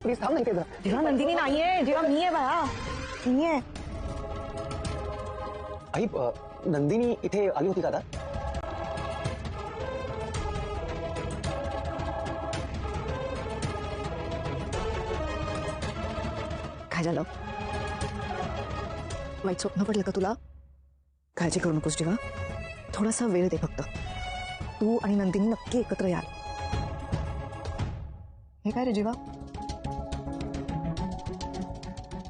Please थांब नाही ते जरा. जेव्हा नंदिनी नाहीये, जेव्हा मी आहे बाळा, मी आहे. आई नंदिनी इथे आली होती का आता? काय झालं? वाईट स्वप्न पडलं का तुला? काळजी करू नकोस जेव्हा, थोडासा वेळ दे फक्त. तू आणि नंदिनी नक्की एकत्र याल. हे काय रे जीवा?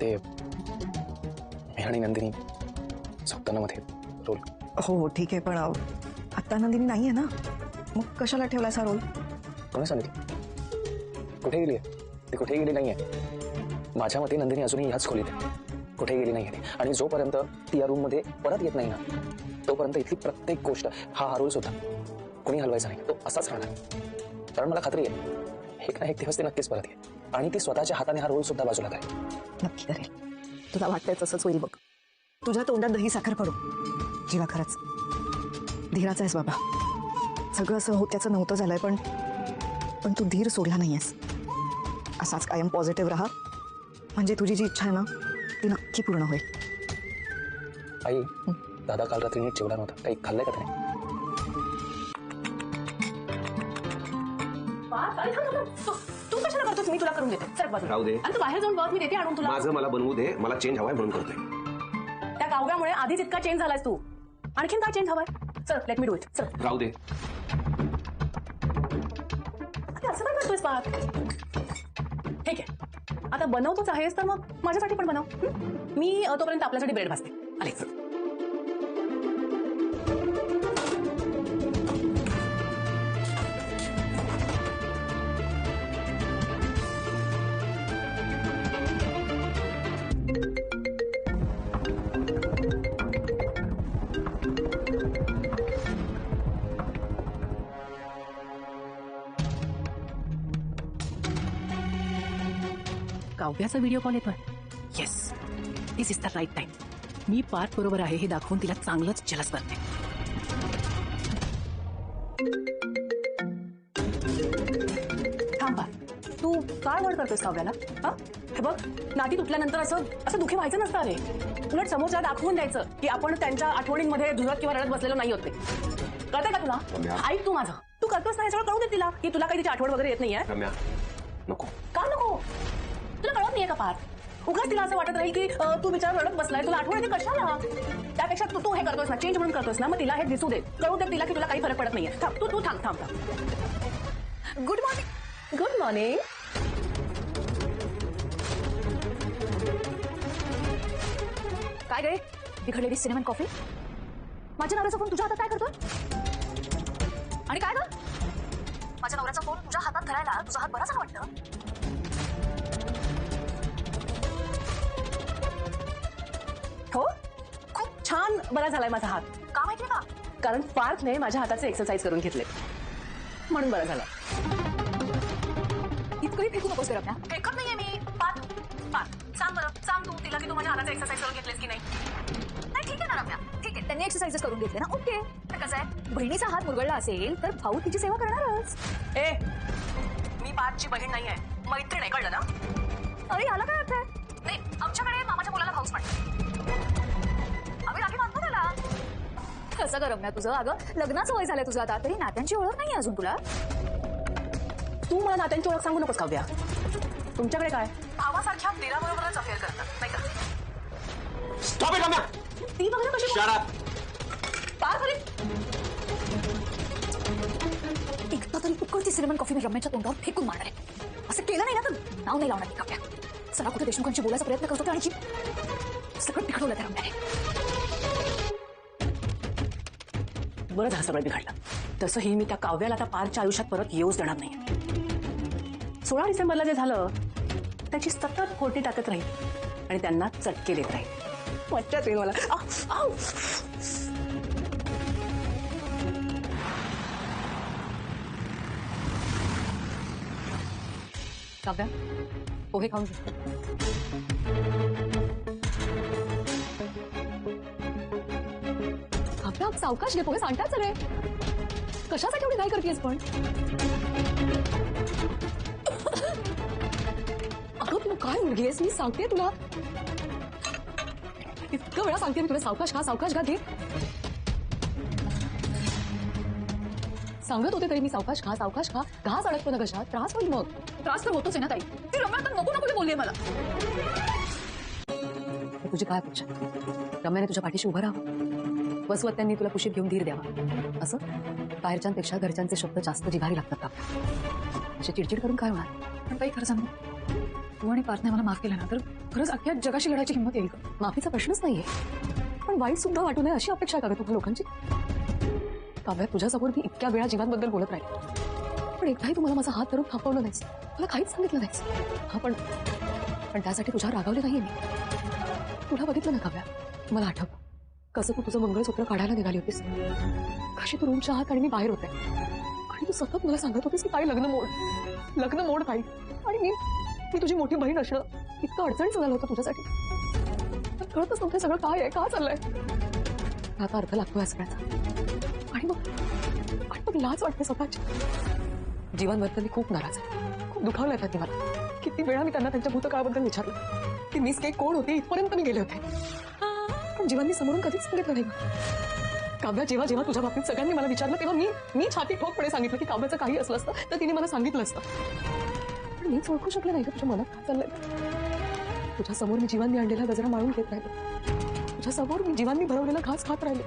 ते मी आणि नंदिनी स्वप्ना मध्ये रोल. हो ठीक आहे, पण आता नंदिनी नाहीये ना, मग कशाला ठेवला असा रोल? कोणी सांगितलं? कुठे गेली आहे ती? कुठे गेली नाहीये. माझ्या मते नंदिनी अजूनही ह्याच खोलीत आहे, कुठे गेली नाहीये ती. आणि जोपर्यंत ती या रूम मध्ये परत येत नाही ना, तोपर्यंत इथली प्रत्येक गोष्ट, हा रोल सुद्धा कोणी हलवायचा नाही, तो असाच राहणार. कारण मला खात्री आहे एक ना एक दिवस ती नक्कीच परत येईल आणि ती स्वतःच्या हाताने हा रोल सुद्धा बाजूला करेल. नक्की करेल. तुला वाटतंय तसंच होईल बघ. तुझ्या तोंडात दही साखर पडू जेव्हा. खरंच धीराचा आहेस बाबा. सगळं असं होत्याचं नव्हतं झालंय, पण तू धीर सोडला नाहीयेस. असाच कायम पॉझिटिव्ह राहा, म्हणजे तुझी जी इच्छा आहे ना ती नक्की पूर्ण होईल. आई, दादा काल रात्री नीट जेवला नव्हता, काही खाल्लंय का त्याने? तू कशाला करतोस? मी तुला करून देते. चल बाजूला राहू दे. आणि तू बाहेर जाऊन बघ, मी देते आणून तुला. माझं मला बनवू दे, मला चेंज हवाय म्हणून करतोय. त्या गावगामुळे आधीच इतका चेंज झालायस तू, आणखीन काय चेंज हवाय? चल लेट मी डू इट. चल राहू दे. असं काय करतोयस पाहत? ठीक आहे, आता बनवतोच आहेस तर मग माझ्यासाठी पण बनव. मी तोपर्यंत आपल्यासाठी ब्रेड भाजते. आलेच. काव्याचा व्हिडिओ कॉल येतोय. Yes, this is the right time. मी पार्थ बरोबर आहे हे दाखवून तिला चांगलंच जलस करते. थांब पार्थ, तू काय वड करतोस काव्याला? हा हे बघ, नाती तुटल्यानंतर असं दुःखी व्हायचं नसतं रे. उलट समोरच्या दाखवून द्यायचं की आपण त्यांच्या आठवणींमध्ये झुरत किंवा रडत बसलेलो नाही होते. कळतंय का तुला? ऐक तू माझं, तू करतोस नाही सगळं कळू दे तिला की तुला काही तिची आठवण वगैरे येत नाहीये. रम्या नको. का नको? तुला कळत नाहीये का पार्थ? उगाच तिला असं वाटत राहील की तू बिचार रडत बसलाय, तुला आठवण येते कशाला? त्यापेक्षा तू हे करतोस ना, चेंज म्हणून करतोस ना, मग तिला हे दिसू दे, कळू दे तिला की तुला काही फरक पडत नाहीये. तू थांब थांब थांब. Good morning. Good morning. काय गे बिघडलेली सिनेमन कॉफी? माझ्या नवऱ्याचा फोन तुझ्या हातात काय करतोय? आणि काय ग, माझ्या नवऱ्याचा फोन तुझ्या हातात धरायला तुझा हात बरा झाला वाटतं. हो, खूप छान बरा झालाय माझा हात. का माहिती का? कारण पार्थने माझ्या हाताचे एक्सरसाइज करून घेतले म्हणून बरा झाला. इतकंही फेकू नकोस रम्या. फेकत नाहीये मी. सांग बरं, सांग तू तिला की तू माझ्या हाताचे एक्सरसाइज करून घेतलेस की नाही? नाही ठीक आहे ना रम्या, ठीक आहे, त्यांनी एक्सरसाइजेस करून घेतले ना, ओके. तर कसं आहे, बहिणीचा हात मुरगळला असेल तर भाऊ तिची सेवा करणारच. ए, मी पार्थची बहीण नाहीये, मैत्रीण आहे, कळलं ना? अरे याला काय अर्थ आहे? नाही, आमच्याकडे मामाच्या मुलाला भाऊच म्हणतात. आम्ही राखी बांधतो त्याला. कसं गरम ना तुझं? अगं लग्नाचं वय झालंय तुझं आता, तरी नात्यांची ओळख नाही अजून तुला. तू मला नात्यांची ओळख सांगू नकोस काव्या. तुमच्याकडे काय भावासारख्या दिराबरोबरच अफेअर करतात नाही का? स्टॉप इट रम्या. ती बघा कशी. Shut up. पार्थ, अरे एकदा तरी उकळती सिनेमन कॉफी मी रम्याच्या तोंडावर फेकून मारणार आहे. असं केलं नाही ना तर नाव नाही लावणार मी काव्या. चला कुठे देशमुखांशी बोलायचा प्रयत्न करत होते आणि सगळं बिघडवलं त्या रम्याने. बरं झालं सगळं बिघडलं. तसंही मी त्या काव्याला आता पार्थच्या आयुष्यात परत येऊच देणार नाही. 16 डिसेंबरला जे झालं त्याची सतत फोडणी टाकत राहील आणि त्यांना चटके देत राहील. मज्जाच येईल मला. काव्या, पोहे खाऊन घे. काव्या सावकाश घे, पोहे सांगतात सगळे. कशासाठी एवढी घाई करतेस पण? काय मुलगी आहेस मी सांगते तुला इतकं वेळा सांगते मी तुला सावकाश घा घे सांगत होते तरी मी सावकाश खा घास अडकतो ना कशा त्रास होईल मग त्रास तर होतोच आहे ना ताई ती रम्या तर नको बोलली मला तुझी काय अपेक्षा रम्याने तुझ्या पाठीशी उभं राहावं वसवत्यांनी तुला कुशीत घेऊन धीर द्यावा असं बाहेरच्यांपेक्षा घरच्यांचे शब्द जास्त जिव्हारी लागतात का अशी चिडचिड करून काय होणार पण ताई खरं सांगू तू आणि पार्थने मला माफ केलं ना तर खरंच अख्ख्या जगाशी लढायची हिंमत येईल का माफीचा प्रश्नच नाहीये पण वाईट सुद्धा वाटू नये अशी अपेक्षा आहे का तुम्हाला लोकांची काव्या तुझ्यासमोर मी इतक्या वेळा जीवांबद्दल बोलत राहिले पण एकदाही तुम्हाला माझा हात धरून थांबवलं नाहीस मला काहीच सांगितलं नाहीस हा पण त्यासाठी तुझ्यावर रागावले नाहीये मी तुला बघितलं ना काव्या मला आठवलं कसं तू तुझं मंगळसूत्र काढायला निघाली होतीस कशी तू रूमच्या आत आणि मी बाहेर होते आणि तू सतत मला सांगत होतीस की ताई लग्न मोड ताई आणि मी तुझी मोठी बहीण असणं इतकं अडचणीचं झालं होतं तुझ्यासाठी कळतच नव्हतं सगळं काय आहे का चाललंय आता अर्थ लागतोय सगळ्याचा आणि मग लाज वाटते स्वतःची जीवनबद्दल मी खूप नाराज आहे खूप दुखावलं त्यांनी मला किती वेळा मी त्यांना त्यांच्या भूतकाळाबद्दल विचारलं ती मिस काही कोण होती इथपर्यंत मी गेले होते पण जीवननी समोरून कधीच सांगितलं नाही काव्या जेव्हा तुझ्या बाबतीत सगळ्यांनी मला विचारलं तेव्हा मी छाती ठोकपणे सांगितलं की काव्याचं काही असलं असतं तर तिने मला सांगितलं असतं पण मीच ओळखू शकले नाही का तुझ्या मनात काय चाललंय तुझ्या समोर मी जीवांनी आणलेला गजरा माळून घेत राहिले तुझ्या समोर मी जीवांनी भरवलेला घास खात राहिले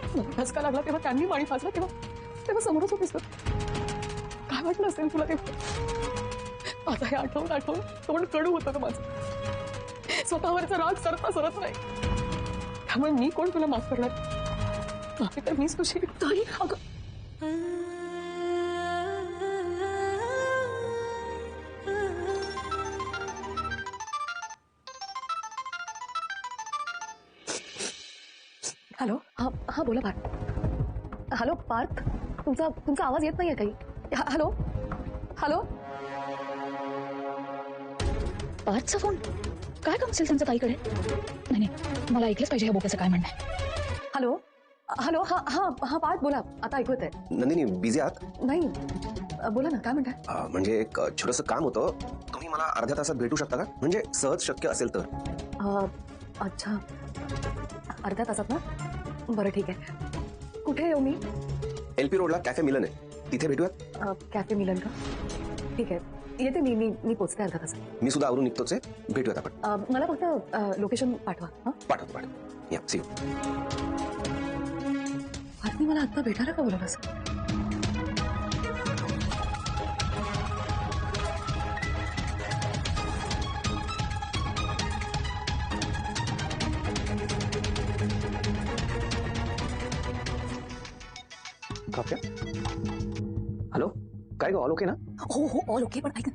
मला धसका लागला तेव्हा त्यांनी पाणी फासलं तेव्हा समोरच होतीस काय वाटलं असेल तुला तेव्हा माझं हे आठवून तोंड कडू होतं माझं स्वतःवरचा राग सरत नाही त्यामुळे मी कोण तुला माफ करणार माफी तर मीच तुझी तरी अगं हॅलो हा बोला पार्थ हॅलो पार्थ तुमचा आवाज येत नाहीये काही हॅलो पार्थचा फोन काय काम असेल त्यांचं ताईकडे नाही मला ऐकलंच पाहिजे ह्या बोक्याचं काय म्हणणं आहे हॅलो हा पार्थ बोला आता ऐकू येतंय नंदिनी बिझी आहात नाही बोला ना काय म्हणताय म्हणजे एक छोटंसं काम होतं तुम्ही मला अर्ध्या तासात भेटू शकता का म्हणजे सहज शक्य असेल तर अच्छा अर्ध्या तासात ना बरं ठीक आहे कुठे येऊ मी LP रोडला कॅफे मिलन आहे तिथे भेटूयात कॅफे मिलन का ठीक आहे येते मी पोचते अर्धा तासात मी सुद्धा आवरून निघतोच आहे भेटूयात आपण मला फक्त लोकेशन पाठवा हा पाठवतो या सी यू पार्थनी मला आत्ता भेटायला का बोलवलं असं काव्या हॅलो काय ग ऑल ओके ना हो ऑल ओके पण ऐक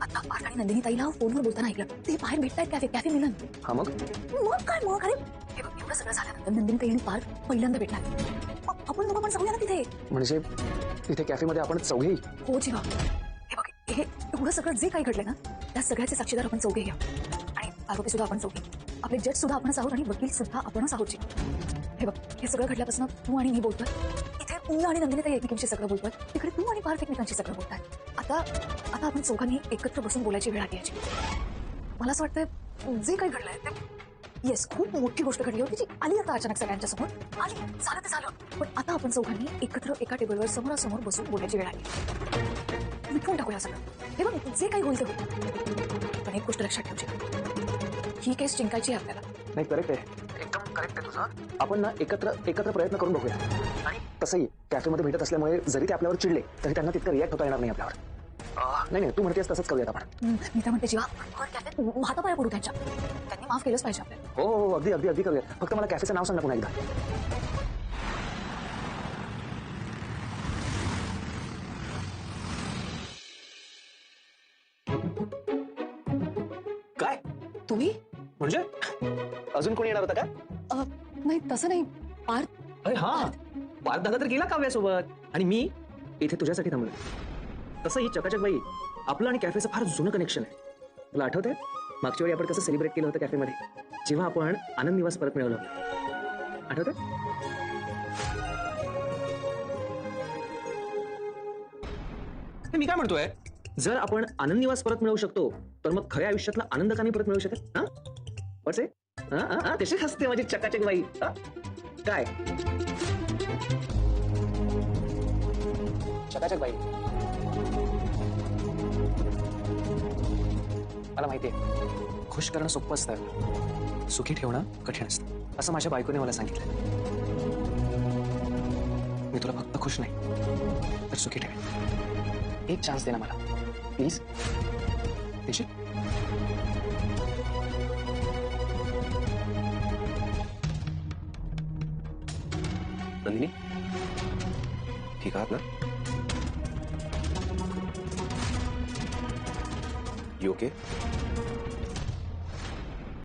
आता पार्थ आणि नंदिनी ताईला फोनवर बोलताना ऐकलं ते बाहेर भेटतायत कॅफे मिलन हा मग अरे एवढं सगळं झाल्यानंतर नंदिनी ताई आणि पार्थ पहिल्यांदा भेटणार आपण दोघं पण जाऊया ना तिथे म्हणजे तिथे कॅफेमध्ये आपण चौघेही हो जीवा हे बघ हे एवढं सगळं जे काही घडलंय ना त्या सगळ्याचे साक्षीदार आपण चौघे घ्या आणि आरोपी सुद्धा आपण चौघे आपले जज सुद्धा आपणच आहोत आणि वकील सुद्धा आपणच आहोत जीवा हे बघ हे सगळं घडल्यापासून तू आणि मी बोलतोय इथे मी आणि नंदिनी ताई एकमेकांशी सगळं बोलतोय तिकडे तू आणि पार्थ एकमेकांशी सगळं बोलताय आता आपण चौघांनी एकत्र बसून बोलायची वेळ आली याची मला असं वाटतंय जे काही घडलंय ते येस खूप मोठी गोष्ट घडली होती जी आली आता अचानक सगळ्यांच्या समोर आली झालं ते झालं पण आता आपण चौघांनी एकत्र एका टेबलवर समोरासमोर बसून बोलायची वेळ आली मिटवून टाकूया सगळं हे बघ जे काही होईल ते होईल पण एक गोष्ट लक्षात ठेवची ही केस जिंकायची आहे आपल्याला नाही करेक्ट आहे एकदम करेक्ट आहे तुझं आपण ना एकत्र प्रयत्न करून बघूया आणि तसंही कॅफेमध्ये भेटत असल्यामुळे जरी ते आपल्यावर चिडले तरी त्यांना तितकं रिॲक्ट होता येणार नाही आपल्यावर नाही तू म्हणतेस तसंच करूयात आपण मी तर म्हणते जेव्हा कॅफेत हातापाया पडू त्यांनी माफ केलंच पाहिजे आपल्याला हो अगदी करूया फक्त मला कॅफेचं नाव सांग ना पुन्हा एकदा काय तुम्ही म्हणजे अजून कोणी येणार होता का नाही तसं नाही पार्थ अरे हा पार्थ दादा तर गेला काव्यासोबत आणि मी इथे तुझ्यासाठी थांबलो तसं ही चकाचक बाई आपलं आणि कॅफेचं फार जुनं कनेक्शन आहे तुला आठवतंय मागच्या वेळी आपण कसं सेलिब्रेट केलं होतं कॅफेमध्ये जेव्हा आपण आनंद निवास परत मिळवलं आठवतंय मी काय म्हणतोय जर आपण आनंद निवास परत मिळवू शकतो तर मग खऱ्या आयुष्यातला आनंद का नाही परत मिळू शकत? हा वसे कशी हसते माझी चकाचक बाई. हा? काय चकाचक बाई? मला माहितीये खुश करणं सोपं असतं, सुखी ठेवणं कठीण असतं, असं माझ्या बायकोने मला सांगितलं. मी तुला फक्त खुश नाही तर सुखी ठेवेन. एक चान्स दे ना मला प्लीज. देशील? नंदिनी ठीक आहात ना? You okay?